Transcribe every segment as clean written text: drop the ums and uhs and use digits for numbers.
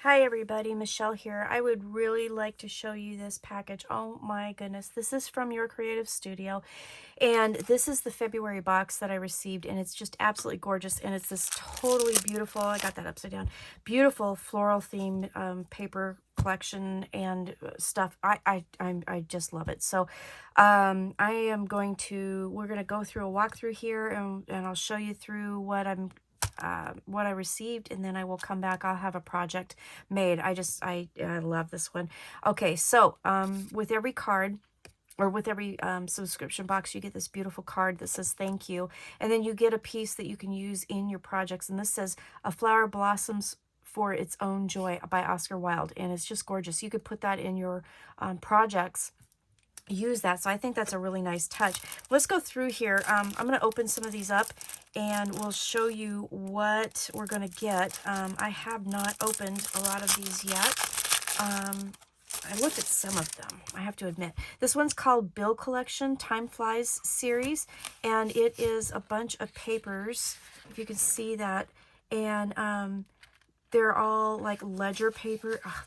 Hi everybody, Michelle here. I would really like to show you this package. Oh my goodness, this is from Your Creative Studio, and this is the February box that I received, and it's just absolutely gorgeous, and it's this totally beautiful, I got that upside down, beautiful floral themed paper collection and stuff. I just love it. So we're going to go through a walkthrough here, and I'll show you through what I received, and then I will come back. I'll have a project made. I love this one. Okay, so with every card, or with every subscription box, you get this beautiful card that says thank you, and then you get a piece that you can use in your projects, and this says "A Flower Blossoms for Its Own Joy" by Oscar Wilde, and it's just gorgeous. You could put that in your projects, use that. So I think that's a really nice touch. Let's go through here. I'm going to open some of these up and we'll show you what we're going to get. I have not opened a lot of these yet. I looked at some of them, I have to admit. This one's called Bill Collection Time Flies series, and it is a bunch of papers, if you can see that, and they're all like ledger paper. Oh,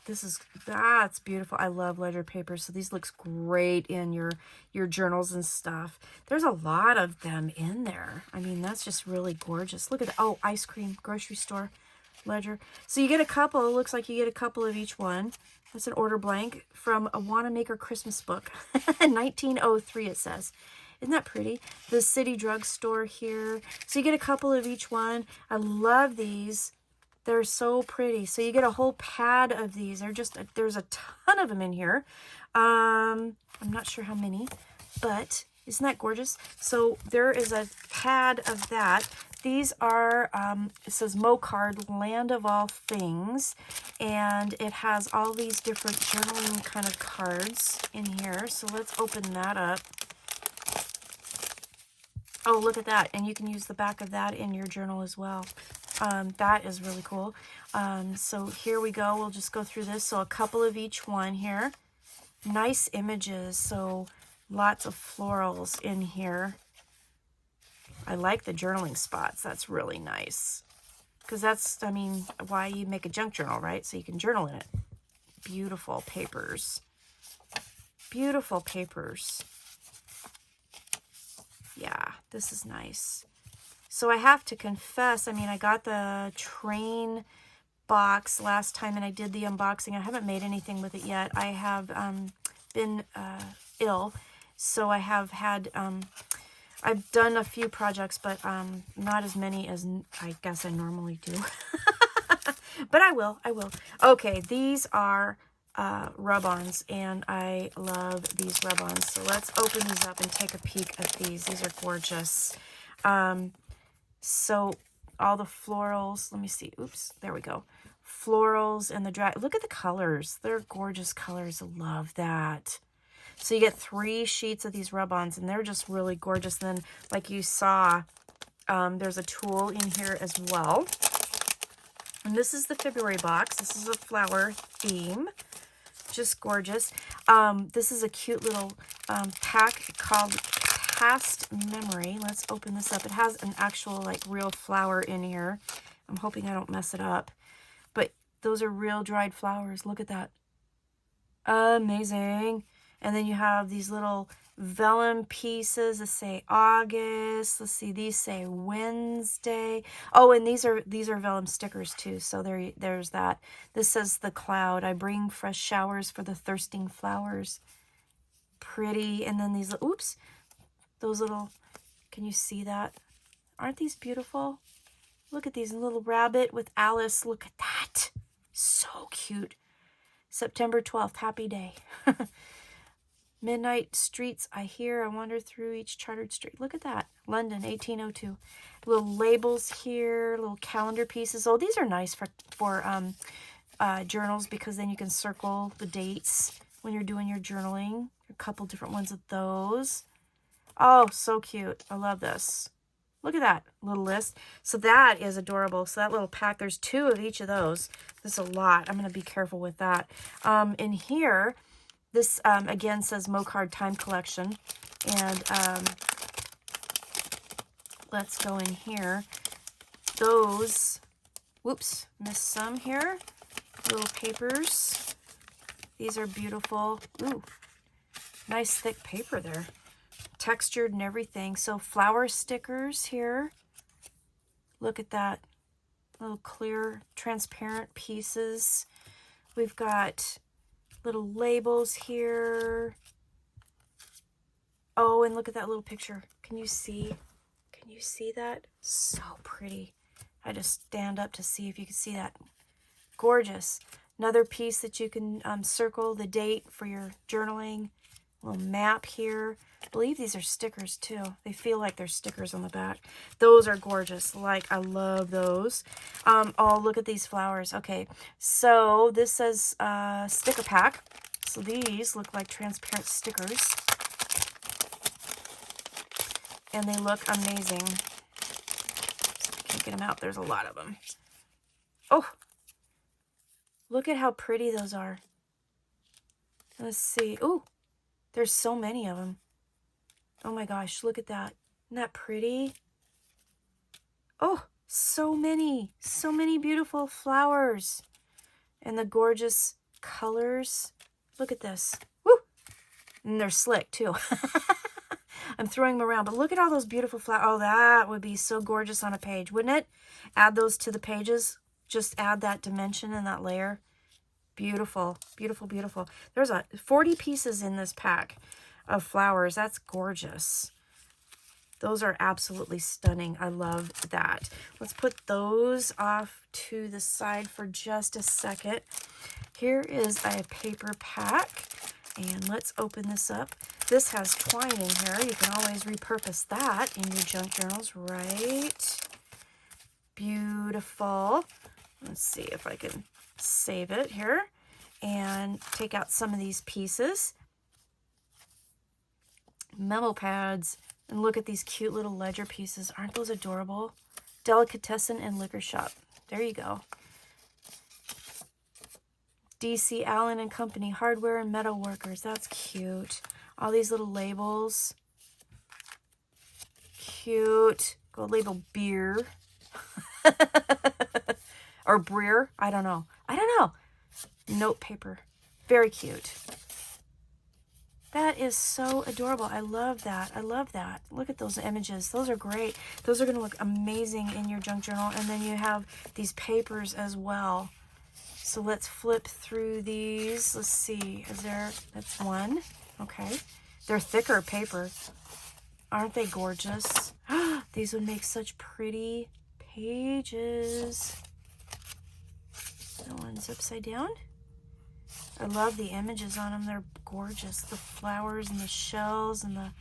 that's beautiful. I love ledger paper. So these looks great in your journals and stuff. There's a lot of them in there. I mean, that's just really gorgeous. Look at that. Oh, ice cream, grocery store, ledger. So you get a couple. It looks like you get a couple of each one. That's an order blank from a Wanamaker Christmas book. 1903 it says. Isn't that pretty? The City Drugstore here. So you get a couple of each one. I love these. They're so pretty. So you get a whole pad of these. There's a ton of them in here. I'm not sure how many, but isn't that gorgeous? So there is a pad of that. These are, it says Mocard, Land of All Things, and it has all these different journaling kind of cards in here. So let's open that up. Oh, look at that. And you can use the back of that in your journal as well. That is really cool. So here we go. We'll just go through this. So a couple of each one here. Nice images. So lots of florals in here. I like the journaling spots. That's really nice. Because that's, I mean, why you make a junk journal, right? So you can journal in it. Beautiful papers. Beautiful papers. Yeah, this is nice. So I have to confess, I mean, I got the train box last time and I did the unboxing. I haven't made anything with it yet. I have been ill, so I have had, I've done a few projects, but not as many as I guess I normally do. But I will. Okay, these are rub-ons, and I love these rub-ons. So let's open these up and take a peek at these. These are gorgeous. So all the florals, let me see. Oops, there we go. Florals and the dry. Look at the colors. They're gorgeous colors. I love that. So you get 3 sheets of these rub-ons, and they're just really gorgeous. And then, like you saw, there's a tool in here as well. And this is the February box. This is a flower theme. Just gorgeous. This is a cute little pack called Past Memory. Let's open this up. It has an actual, like, real flower in here. I'm hoping I don't mess it up. But those are real dried flowers. Look at that. Amazing. And then you have these little vellum pieces that say August. Let's see, these say Wednesday. Oh, and these are vellum stickers too. So there's that. This says The Cloud. I bring fresh showers for the thirsting flowers. Pretty. And then these, oops, those little, can you see that? Aren't these beautiful? Look at these, little rabbit with Alice. Look at that. So cute. September 12th, happy day. Midnight streets I hear, I wander through each chartered street. Look at that. London, 1802. Little labels here, little calendar pieces. Oh, these are nice for journals, because then you can circle the dates when you're doing your journaling. A couple different ones of those. Oh, so cute. I love this. Look at that little list. So that is adorable. So that little pack, there's 2 of each of those. There's a lot. I'm going to be careful with that. In here, this, again, says Mocard Time Collection. And let's go in here. Those, whoops, missed some here. little papers. These are beautiful. Ooh, nice thick paper there. Textured and everything. So flower stickers here. Look at that. Little clear, transparent pieces. We've got little labels here. Oh, and look at that little picture. Can you see? Can you see that? So pretty. I just stand up to see if you can see that. Gorgeous. Another piece that you can circle the date for your journaling. Little map here. I believe these are stickers too. They feel like they're stickers on the back. Those are gorgeous. Like, I love those. Oh, look at these flowers. Okay, so this says sticker pack. So these look like transparent stickers. And they look amazing. Can't get them out. There's a lot of them. Oh, look at how pretty those are. Let's see. Oh, there's so many of them. Oh my gosh, look at that. Isn't that pretty? Oh, so many beautiful flowers. And the gorgeous colors. Look at this. Woo! And they're slick too. I'm throwing them around, but look at all those beautiful flowers. Oh, that would be so gorgeous on a page, wouldn't it? Add those to the pages. Just add that dimension and that layer. Beautiful, beautiful, beautiful. There's 40 pieces in this pack of flowers. That's gorgeous. Those are absolutely stunning. I love that. Let's put those off to the side for just a second. Here is a paper pack, and let's open this up. This has twine in here. You can always repurpose that in your junk journals, right? Beautiful. Let's see if I can save it here and take out some of these pieces. Memo pads. And look at these cute little ledger pieces. Aren't those adorable? Delicatessen and Liquor Shop. There you go. DC Allen and Company, Hardware and Metal Workers. That's cute. All these little labels. Cute. Gold label beer. Or Breer. I don't know. I don't know. Note paper. Very cute. That is so adorable. I love that. I love that. Look at those images. Those are great. Those are going to look amazing in your junk journal. And then you have these papers as well. So let's flip through these. Let's see. Is there... That's one. Okay. They're thicker paper. Aren't they gorgeous? These would make such pretty pages. That one's upside down. I love the images on them. They're gorgeous. The flowers and the shells and the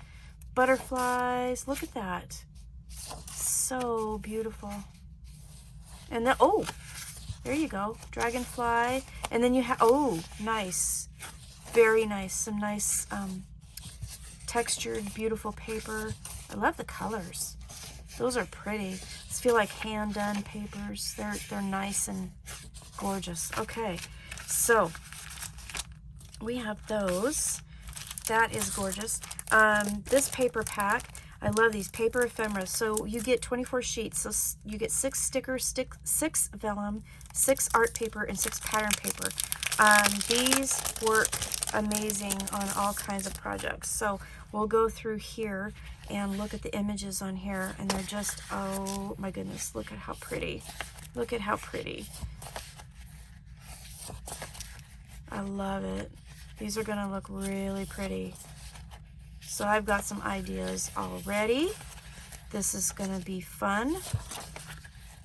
butterflies. Look at that. So beautiful. And then, oh, there you go. Dragonfly. And then you have, oh, nice. Very nice. Some nice textured, beautiful paper. I love the colors. Those are pretty. These feel like hand-done papers. They're nice and gorgeous. Okay, so we have those. That is gorgeous. This paper pack, I love these paper ephemera. So you get 24 sheets. So you get 6 stickers, 6 vellum, 6 art paper, and 6 pattern paper. These work amazing on all kinds of projects. So we'll go through here and look at the images on here, and they're just, oh my goodness, look at how pretty. Look at how pretty. I love it. These are gonna look really pretty. So I've got some ideas already. This is gonna be fun.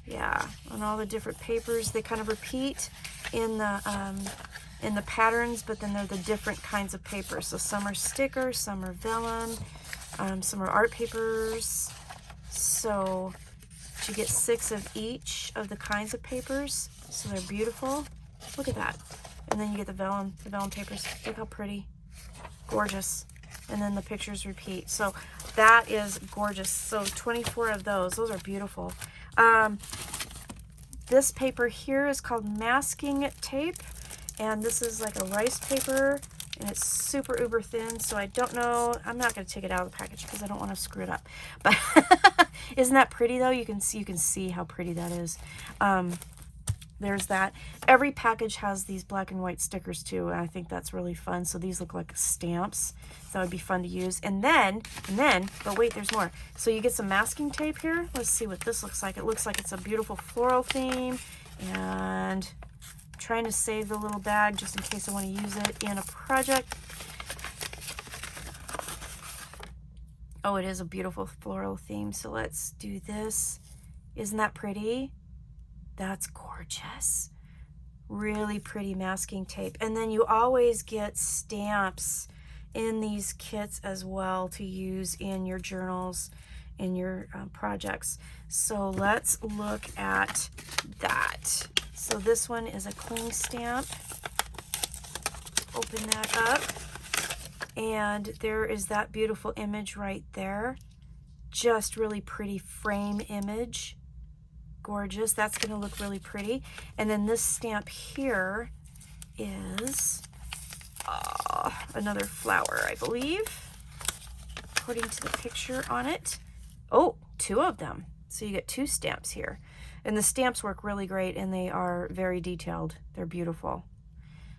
Yeah, on all the different papers, they kind of repeat in the patterns, but then they're the different kinds of paper. So some are stickers, some are vellum, some are art papers. So you get 6 of each of the kinds of papers. So they're beautiful. Look at that. And then you get the vellum papers. Look how pretty. Gorgeous. And then the pictures repeat. So that is gorgeous. So 24 of those. Those are beautiful. This paper here is called masking tape. And this is like a rice paper. And it's super uber thin. So I don't know. I'm not going to take it out of the package because I don't want to screw it up. But isn't that pretty though? You can see how pretty that is. there's that. Every package has these black and white stickers too, and I think that's really fun. So these look like stamps. So that would be fun to use. And then, but wait, there's more. So you get some masking tape here. Let's see what this looks like. It looks like it's a beautiful floral theme, and I'm trying to save the little bag just in case I want to use it in a project. Oh, it is a beautiful floral theme. So let's do this. Isn't that pretty? That's gorgeous. Really pretty masking tape. And then you always get stamps in these kits as well to use in your journals, in your projects. So let's look at that. So this one is a cling stamp. Open that up. And there is that beautiful image right there. Just really pretty frame image. Gorgeous. That's going to look really pretty. And then this stamp here is another flower, I believe, according to the picture on it. Oh, two of them. So you get two stamps here. And the stamps work really great, and they are very detailed. They're beautiful.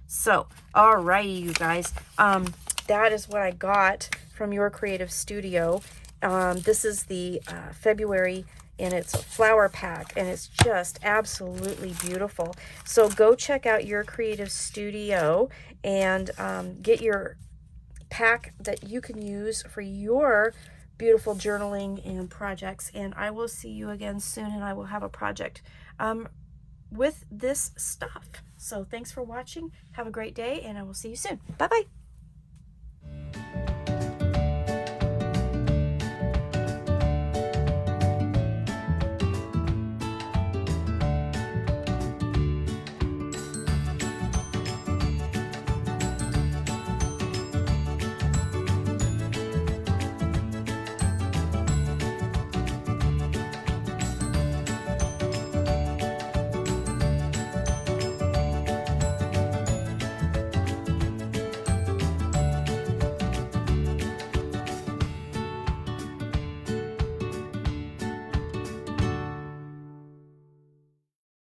So, alrighty, you guys. That is what I got from Your Creative Studio. This is the February, and it's a flower pack, and it's just absolutely beautiful. So go check out Your Creative Studio and get your pack that you can use for your beautiful journaling and projects. And I will see you again soon, and I will have a project with this stuff. So thanks for watching. Have a great day, and I will see you soon. Bye-bye.